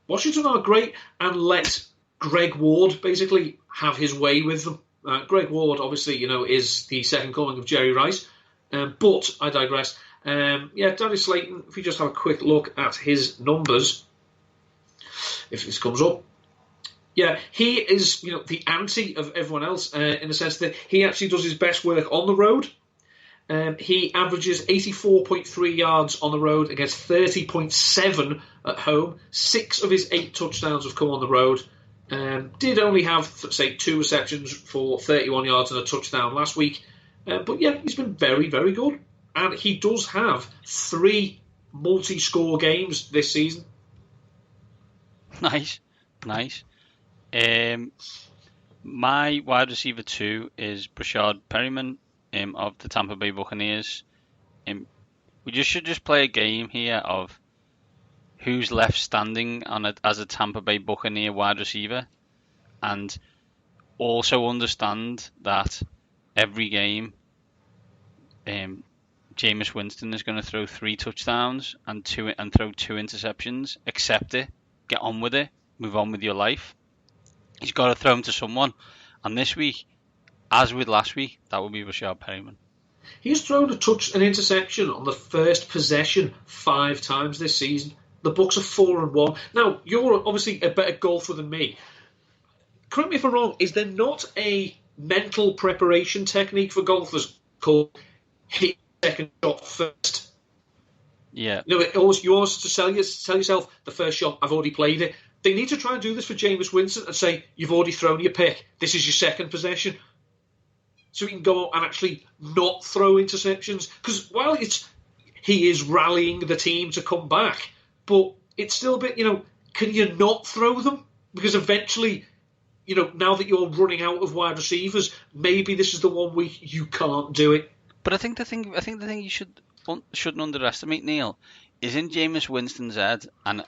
Washington are great and let Greg Ward basically have his way with them. Greg Ward, obviously, is the second coming of Jerry Rice. But I digress. Darius Slayton, if you just have a quick look at his numbers, if this comes up. Yeah, he is, the anti of everyone else in the sense that he actually does his best work on the road. He averages 84.3 yards on the road against 30.7 at home. 6 of his 8 touchdowns have come on the road. Did only have, say, 2 receptions for 31 yards and a touchdown last week. But yeah, he's been very, very good. And he does have 3 multi-score games this season. Nice. My wide receiver 2 is Brashard Perryman of the Tampa Bay Buccaneers. We should play a game here of who's left standing as a Tampa Bay Buccaneer wide receiver, and also understand that every game Jameis Winston is going to throw 3 touchdowns and throw 2 interceptions. Accept it. Get on with it. move on with your life. He's got to throw him to someone. And this week, as with last week, that would be Rashad Perryman. He's thrown an interception on the first possession 5 times this season. The Bucks are 4-1. Now, you're obviously a better golfer than me. Correct me if I'm wrong, is there not a mental preparation technique for golfers called hit second shot first? Yeah. You always to tell yourself the first shot, I've already played it. They need to try and do this for Jameis Winston and say, you've already thrown your pick. This is your second possession. So he can go out and actually not throw interceptions. Because while he is rallying the team to come back, but it's still a bit, can you not throw them? Because eventually, now that you're running out of wide receivers, maybe this is the one week you can't do it. But I think the thing you shouldn't underestimate, Neil, is in Jameis Winston's head, and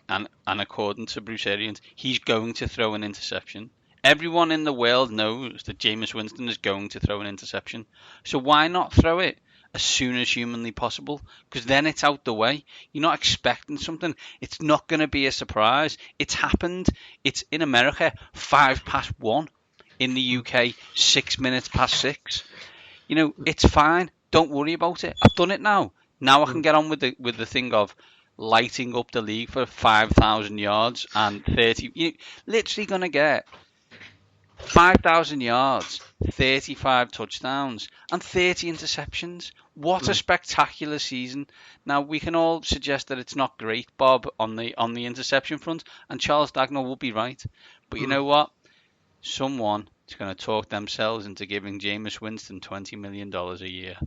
according to Bruce Arians, he's going to throw an interception. Everyone in the world knows that Jameis Winston is going to throw an interception. So why not throw it as soon as humanly possible? Because then it's out the way. You're not expecting something. It's not going to be a surprise. It's happened. It's in America 1:05. In the UK 6:06. It's fine. Don't worry about it. I've done it now. Now I can get on with the thing of lighting up the league for 5,000 yards and 30. You're literally going to get 5,000 yards, 35 touchdowns, and 30 interceptions. What a spectacular season! Now we can all suggest that it's not great, Bob, on the interception front, and Charles Dagnall will be right. But you know what? Someone is going to talk themselves into giving Jameis Winston $20 million a year.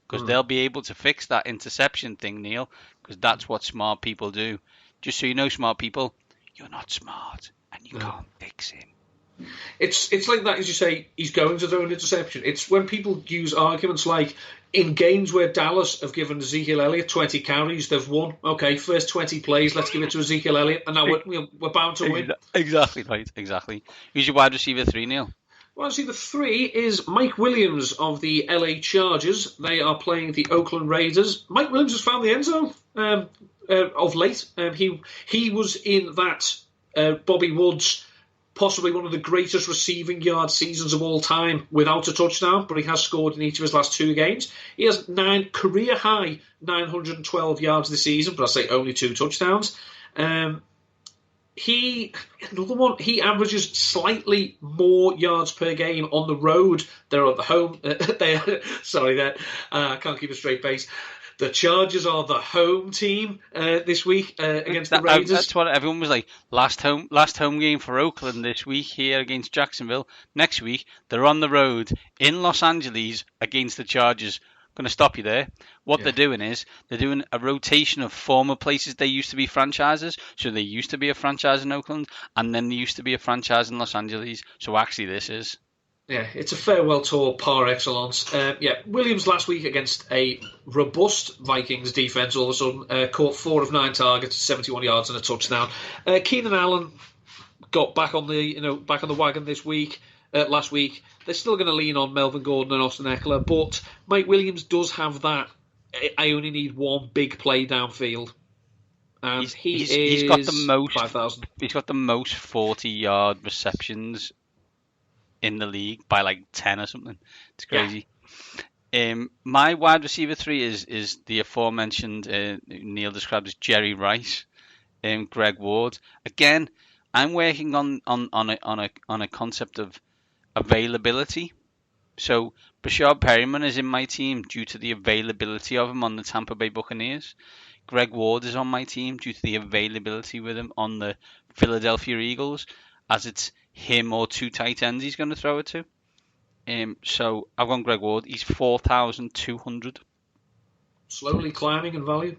Because they'll be able to fix that interception thing, Neil, because that's what smart people do. Just so you know, smart people, you're not smart, and you can't fix him. It's like that, as you say, he's going to throw an interception. It's when people use arguments like, in games where Dallas have given Ezekiel Elliott 20 carries, they've won. Okay, first 20 plays, let's give it to Ezekiel Elliott, and now we're bound to win. Exactly right, exactly. Who's your wide receiver 3, Neil? Wide receiver 3 is Mike Williams of the LA Chargers. They are playing the Oakland Raiders. Mike Williams has found the end zone of late. He was in that Bobby Woods, possibly one of the greatest receiving yard seasons of all time without a touchdown, but he has scored in each of his last 2 games. He has career-high 912 yards this season, but I say only 2 touchdowns. He averages slightly more yards per game on the road. They're at the home. I can't keep a straight face. The Chargers are the home team this week against the Raiders. That's what everyone was like. Last home game for Oakland this week here against Jacksonville. Next week they're on the road in Los Angeles against the Chargers. Going to stop you there. What they're doing is they're doing a rotation of former places they used to be franchises. So they used to be a franchise in Oakland, and then they used to be a franchise in Los Angeles. So actually, this is. Yeah, it's a farewell tour par excellence. Williams last week against a robust Vikings defense all of a sudden caught 4 of 9 targets, 71 yards and a touchdown. Keenan Allen got back on the wagon this week. Last week, they're still going to lean on Melvin Gordon and Austin Eckler, but Mike Williams does have that. I only need one big play downfield, and he's got the most 5,000. He's got the most 40-yard receptions in the league by like 10 or something. It's crazy. Yeah. My wide receiver 3 is the aforementioned Neil described as Jerry Rice, Greg Ward. Again, I'm working on a concept of availability. So Rashad Perryman is in my team due to the availability of him on the Tampa Bay Buccaneers. Greg Ward is on my team due to the availability with him on the Philadelphia Eagles, as it's him or 2 tight ends he's going to throw it to. So I've gone Greg Ward. He's 4,200. Slowly climbing in value.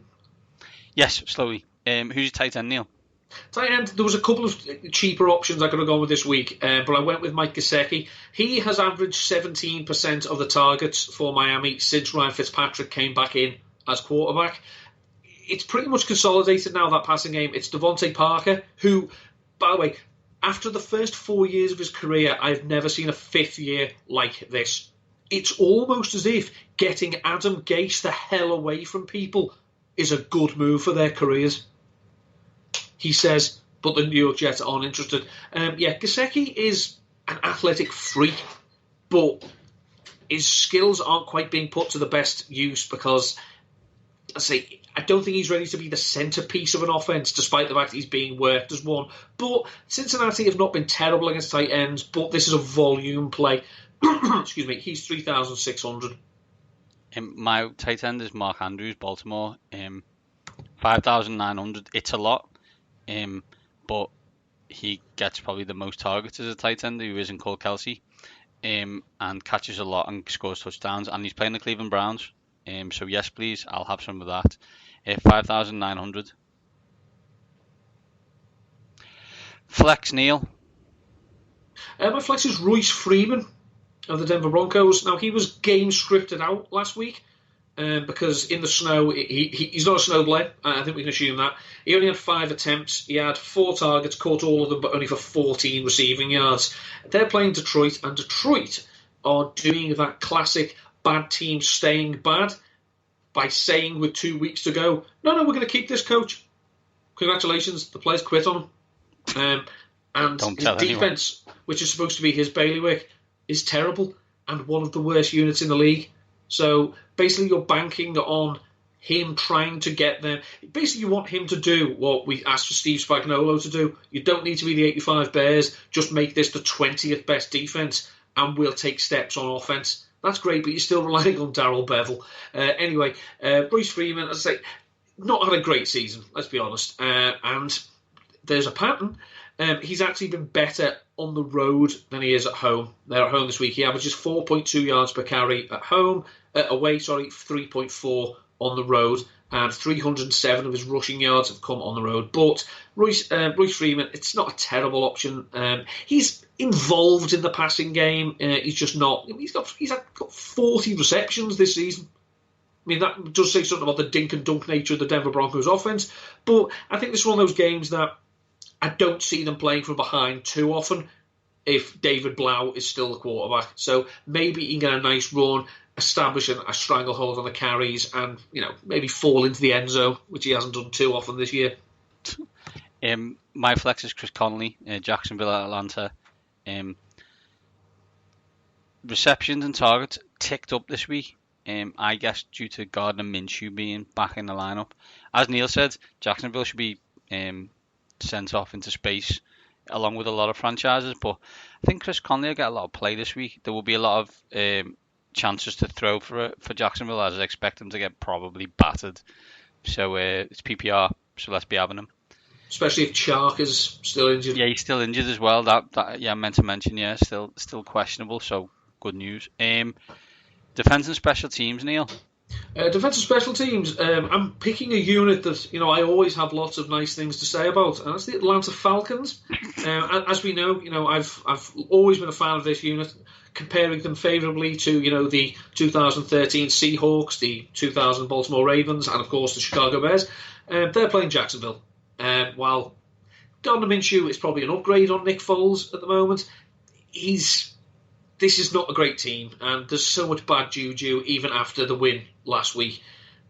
Yes, slowly. Who's your tight end, Neil? Tight end, there was a couple of cheaper options I could have gone with this week, but I went with Mike Gesicki. He has averaged 17% of the targets for Miami since Ryan Fitzpatrick came back in as quarterback. It's pretty much consolidated now, that passing game. It's Devontae Parker, who, by the way, after the first 4 years of his career, I've never seen a 5th year like this. It's almost as if getting Adam Gase the hell away from people is a good move for their careers. He says, but the New York Jets aren't interested. Gesicki is an athletic freak, but his skills aren't quite being put to the best use because, I don't think he's ready to be the centrepiece of an offence, despite the fact that he's being worked as one. But Cincinnati have not been terrible against tight ends, but this is a volume play. Excuse me, he's 3,600. My tight end is Mark Andrews, Baltimore. 5,900. It's a lot, but he gets probably the most targets as a tight end, who isn't called Kelsey, and catches a lot and scores touchdowns. And he's playing the Cleveland Browns. So yes, please, I'll have some of that. 5,900. Flex, Neil. My flex is Royce Freeman of the Denver Broncos. Now, he was game scripted out last week because in the snow, he's not a snowblower. I think we can assume that. He only had 5 attempts. He had 4 targets, caught all of them, but only for 14 receiving yards. They're playing Detroit, and Detroit are doing that classic bad team staying bad by saying with 2 weeks to go, no, we're going to keep this coach. Congratulations, the players quit on him. And Don't his tell defence, which is supposed to be his bailiwick, is terrible and one of the worst units in the league. So basically you're banking on him trying to get them. Basically you want him to do what we asked for Steve Spagnuolo to do. You don't need to be the 85 Bears. Just make this the 20th best defence and we'll take steps on offence. That's great, but you're still relying on Darrell Bevel. Anyway, Royce Freeman, as I say, not had a great season, let's be honest. And there's a pattern. He's actually been better on the road than he is at home. They're at home this week. He averages 4.2 yards per carry at home, away, 3.4 on the road, and 307 of his rushing yards have come on the road. But Royce Freeman, it's not a terrible option. He's involved in the passing game. He's just not. He's got 40 receptions this season. I mean, that does say something about the dink and dunk nature of the Denver Broncos offense. But I think this is one of those games that I don't see them playing from behind too often if David Blau is still the quarterback. So maybe he can get a nice run, establishing a stranglehold on the carries and, maybe fall into the end zone, which he hasn't done too often this year. My flex is Chris Conley, Jacksonville, Atlanta. Receptions and targets ticked up this week. I guess due to Gardner Minshew being back in the lineup. As Neil said, Jacksonville should be sent off into space along with a lot of franchises, but I think Chris Conley will get a lot of play this week. There will be a lot of chances to throw for Jacksonville, as I expect them to get probably battered. So it's PPR, so let's be having him. Especially if Chark is still injured. Yeah, he's still injured as well. That I meant to mention. Yeah, still questionable. So good news. Defense and special teams, Neil. Defensive special teams. I'm picking a unit that I always have lots of nice things to say about, and that's the Atlanta Falcons. As we know, I've always been a fan of this unit, comparing them favourably to the 2013 Seahawks, the 2000 Baltimore Ravens, and of course the Chicago Bears. They're playing Jacksonville. While Gardner Minshew is probably an upgrade on Nick Foles at the moment, this is not a great team, and there's so much bad juju even after the win last week.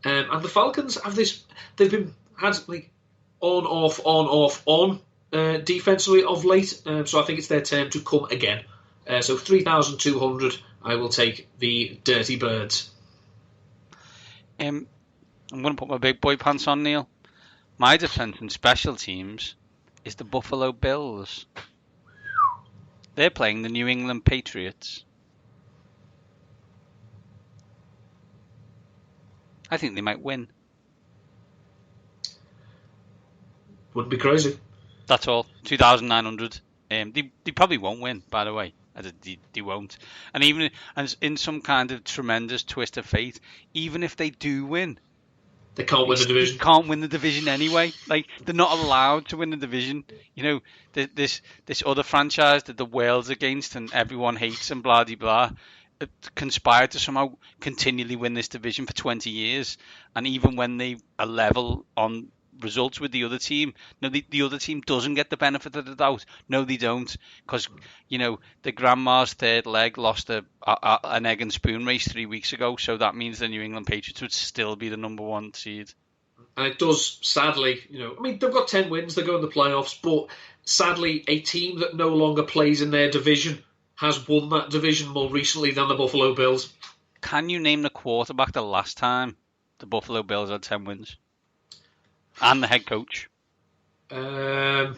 And the Falcons have this; they've had on off defensively of late. So I think it's their turn to come again. So 3,200, I will take the Dirty Birds. I'm going to put my big boy pants on, Neil. My defense and special teams is the Buffalo Bills. They're playing the New England Patriots. I think they might win. Wouldn't be crazy. That's all. 2,900. They probably won't win, by the way. They won't. And even in some kind of tremendous twist of fate, even if they do win, they can't win the division. They can't win the division anyway. Like, they're not allowed to win the division. This other franchise that the world's against and everyone hates and blah de blah conspired to somehow continually win this division for 20 years. And even when they are level on results with the other team, the other team doesn't get the benefit of the doubt. No, they don't, because the grandma's third leg lost an egg and spoon race 3 weeks ago, so that means the New England Patriots would still be the number 1 seed. And it does, sadly, I mean, they've got 10 wins, they go in the playoffs, but sadly, a team that no longer plays in their division has won that division more recently than the Buffalo Bills. Can you name the quarterback the last time the Buffalo Bills had 10 wins? And the head coach? The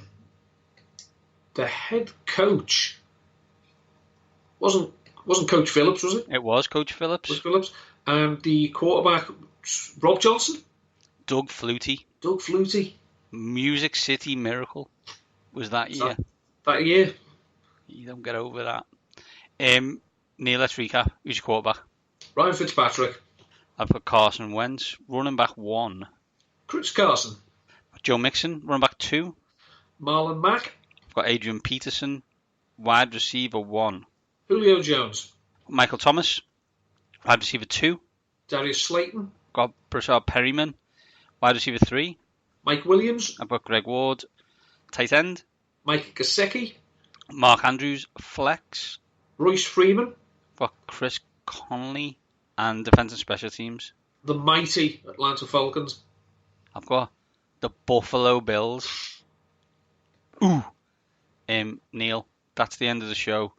head coach wasn't Coach Phillips, was it? It was Coach Phillips. Was Phillips. The quarterback, Rob Johnson? Doug Flutie. Doug Flutie. Music City Miracle was that year. That year. You don't get over that. Neil, let's recap. Who's your quarterback? Ryan Fitzpatrick. I've got Carson Wentz, running back 1. Chris Carson. Joe Mixon, running back 2. Marlon Mack. I've got Adrian Peterson, wide receiver 1. Julio Jones. Michael Thomas, wide receiver 2. Darius Slayton. Got Brashard Perryman, wide receiver 3. Mike Williams. I've got Greg Ward, tight end. Mike Gesicki. Mark Andrews, flex. Royce Freeman. I've got Chris Conley, and defense and special teams. The mighty Atlanta Falcons. I've got the Buffalo Bills. Ooh. Neil, that's the end of the show.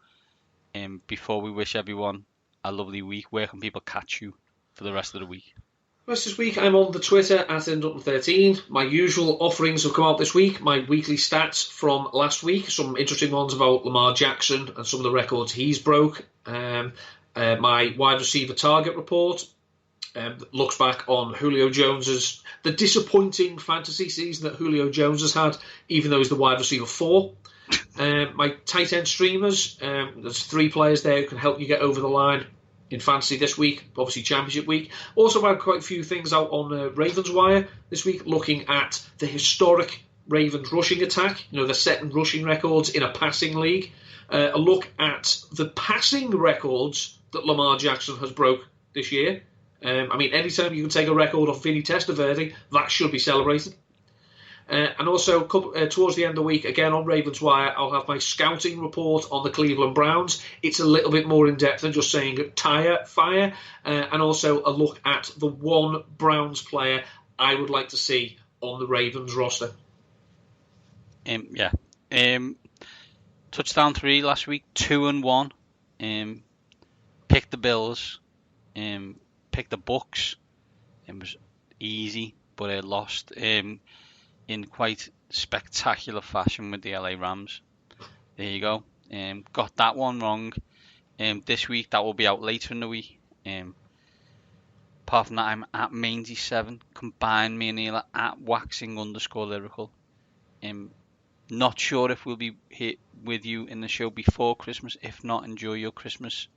Before we wish everyone a lovely week, where can people catch you for the rest of the week? Rest this week, I'm on the Twitter at Dutton13. My usual offerings have come out this week. My weekly stats from last week. Some interesting ones about Lamar Jackson and some of the records he's broke. My wide receiver target report looks back on Julio Jones's the disappointing fantasy season that Julio Jones has had, even though he's the wide receiver 4. My tight end streamers, there's 3 players there who can help you get over the line in fantasy this week, obviously championship week. Also had quite a few things out on Ravens Wire this week, looking at the historic Ravens rushing attack. They're setting rushing records in a passing league. A look at the passing records that Lamar Jackson has broke this year. I mean, anytime you can take a record off Vinny Testaverde, that should be celebrated. And also, towards the end of the week, again on Ravens Wire, I'll have my scouting report on the Cleveland Browns. It's a little bit more in-depth than just saying tire fire. And also a look at the one Browns player I would like to see on the Ravens roster. Touchdown 3 last week, 2-1. Picked the Bills. Picked the Bucks. It was easy, but I lost in quite spectacular fashion with the LA Rams. There you go. Got that one wrong. This week, that will be out later in the week. Apart from that, I'm at Mangy7. Combine me and Neil at waxing_lyrical. Not sure if we'll be here with you in the show before Christmas. If not, enjoy your Christmas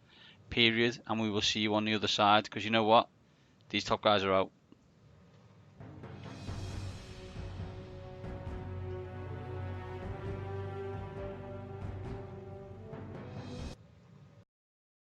period, and we will see you on the other side, because you know what? These top guys are out.